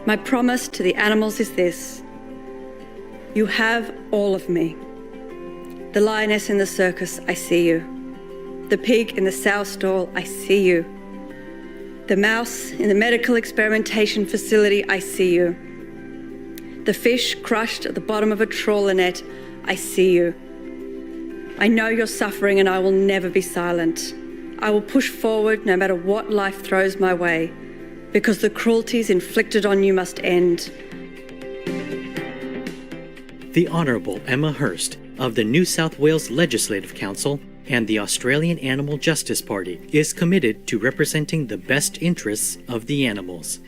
My promise to the animals is this: you have all of me. The lioness in the circus, I see you. The pig in the sow stall, I see you. The mouse in the medical experimentation facility, I see you. The fish crushed at the bottom of a trawler net, I see you. I know you're suffering and I will never be silent. I will push forward no matter what life throws my way, because the cruelties inflicted on you must end. The Honourable Emma Hurst of the New South Wales Legislative Council and the Australian Animal Justice Party is committed to representing the best interests of the animals.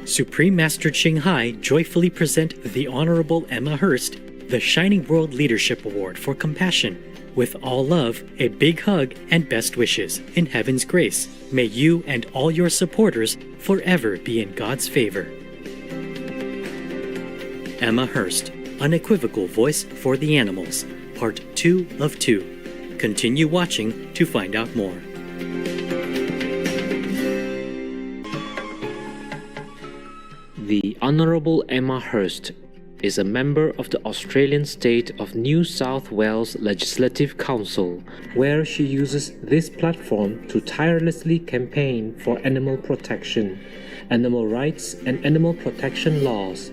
Supreme Master Ching Hai joyfully present the Honourable Emma Hurst the Shining World Leadership Award for Compassion. With all love, a big hug, and best wishes in heaven's grace. May you and all your supporters forever be in God's favor. Emma Hurst, Unequivocal Voice for the Animals, Part 2 of 2. Continue watching to find out more. The Honourable Emma Hurst is a member of the Australian state of New South Wales Legislative Council, where she uses this platform to tirelessly campaign for animal protection, animal rights and animal protection laws.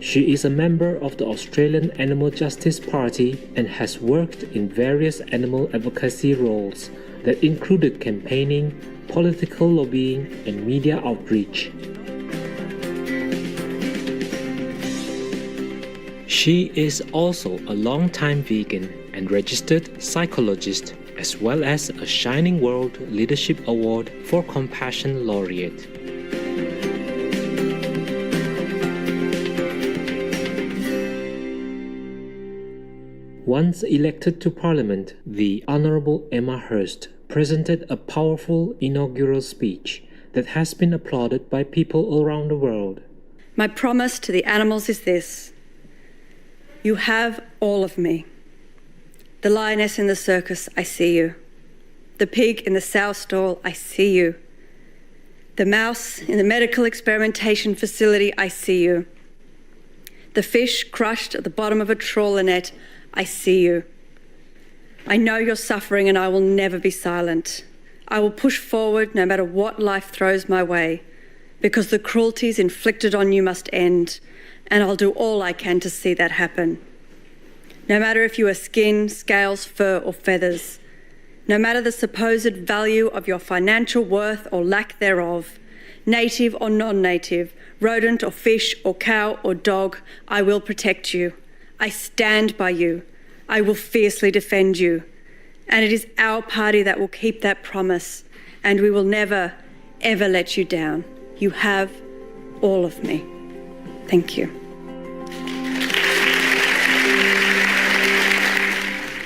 She is a member of the Australian Animal Justice Party and has worked in various animal advocacy roles that included campaigning, political lobbying and media outreach. She is also a long-time vegan and registered psychologist, as well as a Shining World Leadership Award for Compassion laureate. Once elected to Parliament, the Honourable Emma Hurst presented a powerful inaugural speech that has been applauded by people around the world. My promise to the animals is this: you have all of me. The lioness in the circus, I see you. The pig in the sow stall, I see you. The mouse in the medical experimentation facility, I see you. The fish crushed at the bottom of a trawler net, I see you. I know you're suffering and I will never be silent. I will push forward no matter what life throws my way, because the cruelties inflicted on you must end, and I'll do all I can to see that happen. No matter if you are skin, scales, fur or feathers, no matter the supposed value of your financial worth or lack thereof, native or non-native, rodent or fish or cow or dog, I will protect you. I stand by you. I will fiercely defend you. And it is our party that will keep that promise, and we will never, ever let you down. You have all of me. Thank you.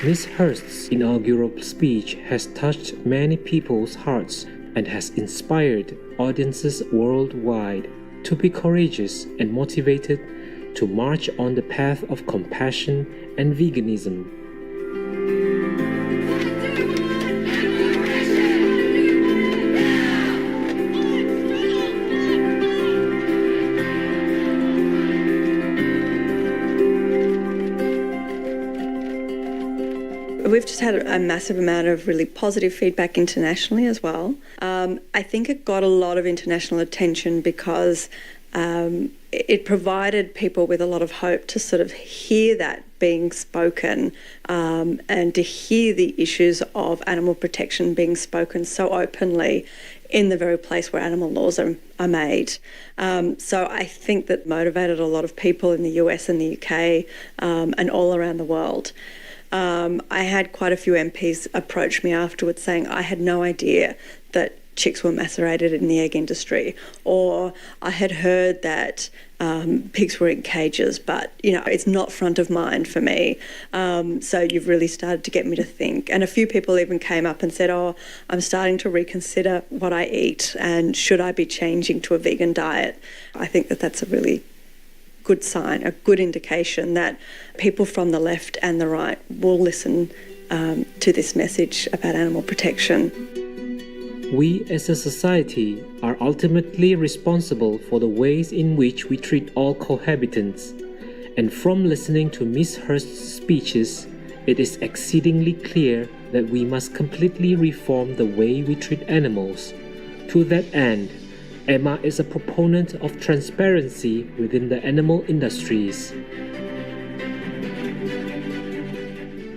Ms. Hurst's inaugural speech has touched many people's hearts and has inspired audiences worldwide to be courageous and motivated to march on the path of compassion and veganism. We've just had a massive amount of really positive feedback internationally as well. I think it got a lot of international attention because it provided people with a lot of hope to sort of hear that being spoken and to hear the issues of animal protection being spoken so openly in the very place where animal laws are made. So I think that motivated a lot of people in the US and the UK and all around the world. I had quite a few MPs approach me afterwards saying I had no idea that chicks were macerated in the egg industry, or I had heard that pigs were in cages, but it's not front of mind for me. So you've really started to get me to think. And a few people even came up and said, oh, I'm starting to reconsider what I eat and should I be changing to a vegan diet? I think that that's a really good sign, a good indication that people from the left and the right will listen to this message about animal protection. We as a society are ultimately responsible for the ways in which we treat all cohabitants. And from listening to Ms. Hurst's speeches, it is exceedingly clear that we must completely reform the way we treat animals. To that end, Emma is a proponent of transparency within the animal industries.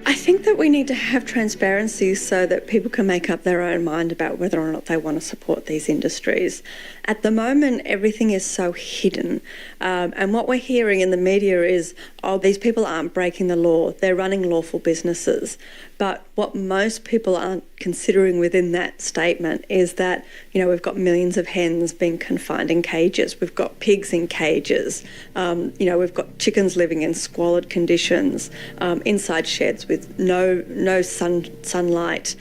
I think that we need to have transparency so that people can make up their own mind about whether or not they want to support these industries. At the moment, everything is so hidden. And what we're hearing in the media is, oh, these people aren't breaking the law, they're running lawful businesses. But what most people aren't considering within that statement is that, we've got millions of hens being confined in cages, we've got pigs in cages, we've got chickens living in squalid conditions, inside sheds with no sunlight,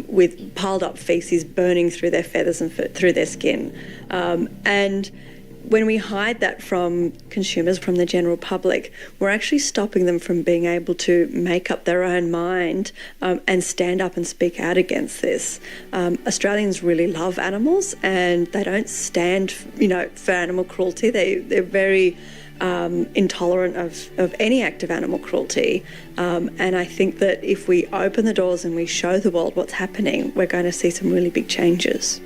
with piled up feces burning through their feathers and through their skin. And when we hide that from consumers, from the general public, we're actually stopping them from being able to make up their own mind and stand up and speak out against this. Australians really love animals and they don't stand, for animal cruelty. They're very intolerant of any act of animal cruelty. And I think that if we open the doors and we show the world what's happening, we're going to see some really big changes.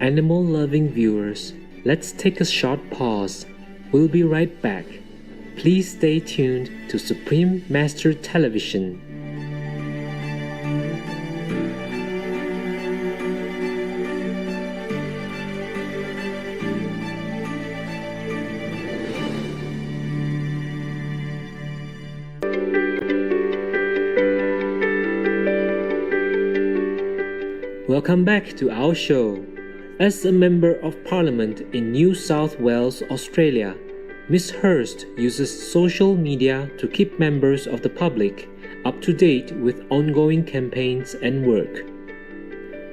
Animal-loving viewers, let's take a short pause. We'll be right back. Please stay tuned to Supreme Master Television. Welcome back to our show. As a Member of Parliament in New South Wales, Australia, Ms. Hurst uses social media to keep members of the public up to date with ongoing campaigns and work.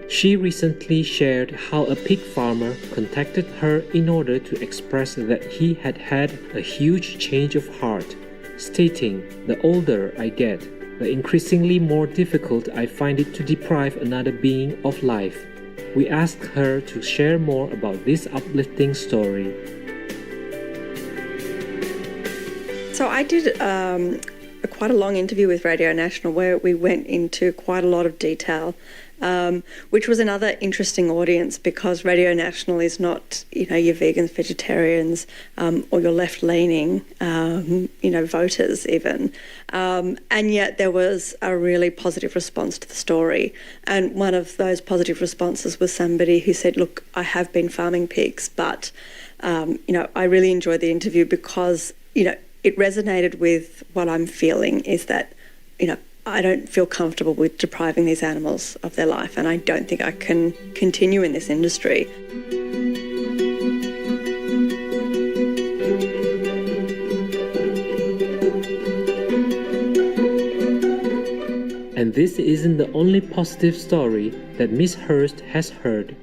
She recently shared how a pig farmer contacted her in order to express that he had had a huge change of heart, stating, "The older I get, the increasingly more difficult I find it to deprive another being of life." We asked her to share more about this uplifting story. So I did quite a long interview with Radio National where we went into quite a lot of detail, which was another interesting audience because Radio National is not, your vegans, vegetarians, or your left-leaning, voters even. And yet there was a really positive response to the story. And one of those positive responses was somebody who said, look, I have been farming pigs, but, I really enjoyed the interview because, it resonated with what I'm feeling is that, I don't feel comfortable with depriving these animals of their life, and I don't think I can continue in this industry. And this isn't the only positive story that Ms. Hurst has heard.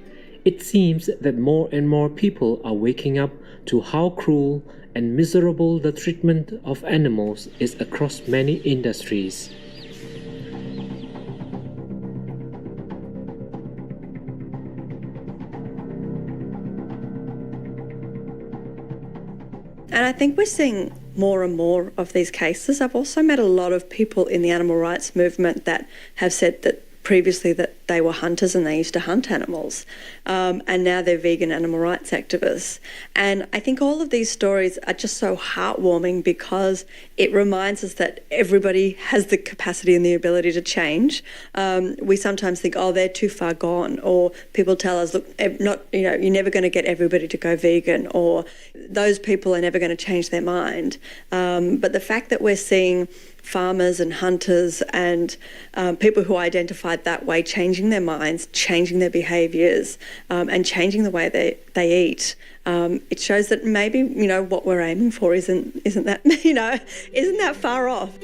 It seems that more and more people are waking up to how cruel and miserable the treatment of animals is across many industries. And I think we're seeing more and more of these cases. I've also met a lot of people in the animal rights movement that have said that previously that they were hunters and they used to hunt animals, and now they're vegan animal rights activists. And I think all of these stories are just so heartwarming because it reminds us that everybody has the capacity and the ability to change. We sometimes think, oh, they're too far gone, or people tell us, look, you're never going to get everybody to go vegan, or those people are never going to change their mind. But the fact that we're seeing farmers and hunters and people who identified that way changing their minds, changing their behaviours, and changing the way they eat. It shows that maybe what we're aiming for isn't that isn't that far off.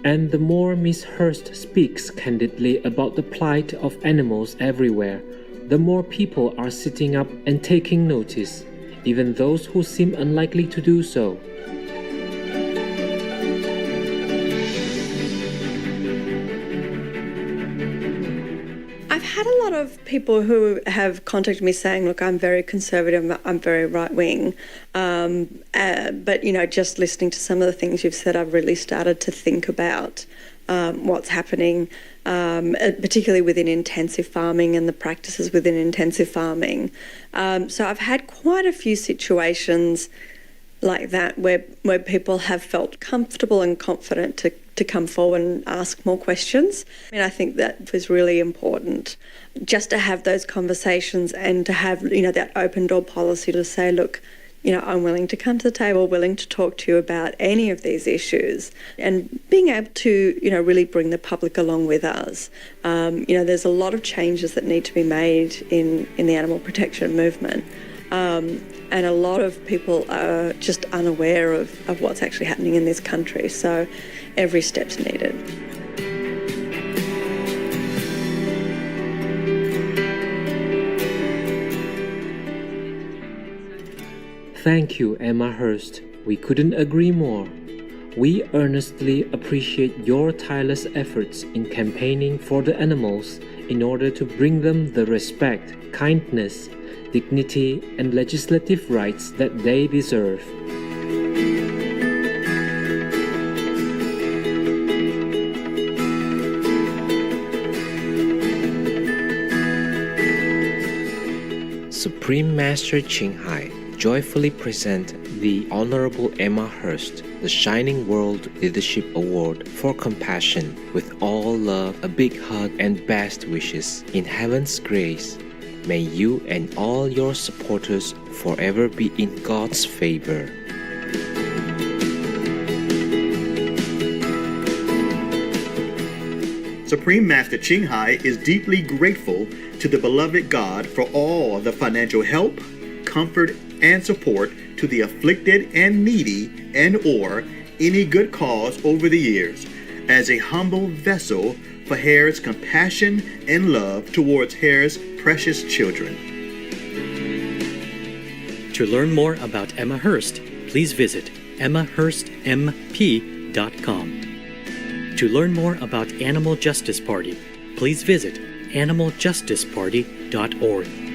And the more Miss Hurst speaks candidly about the plight of animals everywhere, the more people are sitting up and taking notice, even those who seem unlikely to do so. I've had a lot of people who have contacted me saying, look, I'm very conservative, I'm very right-wing, but, just listening to some of the things you've said, I've really started to think about what's happening, particularly within intensive farming and the practices within intensive farming. So I've had quite a few situations like that where people have felt comfortable and confident to come forward and ask more questions. I think that was really important, just to have those conversations and to have, that open door policy to say, look, I'm willing to come to the table, willing to talk to you about any of these issues, and being able to, really bring the public along with us. There's a lot of changes that need to be made in the animal protection movement. And a lot of people are just unaware of what's actually happening in this country. So every step's needed. Thank you, Emma Hurst. We couldn't agree more. We earnestly appreciate your tireless efforts in campaigning for the animals in order to bring them the respect, kindness, dignity, and legislative rights that they deserve. Supreme Master Ching Hai joyfully present the Honorable Emma Hurst the Shining World Leadership Award for Compassion. With all love, a big hug, and best wishes. In heaven's grace, may you and all your supporters forever be in God's favor. Supreme Master Ching Hai is deeply grateful to the beloved God for all the financial help, comfort, and support to the afflicted and needy and/or any good cause over the years, as a humble vessel for Hare's compassion and love towards Hare's precious children. To learn more about Emma Hurst, please visit emmahurstmp.com. To learn more about Animal Justice Party, please visit animaljusticeparty.org.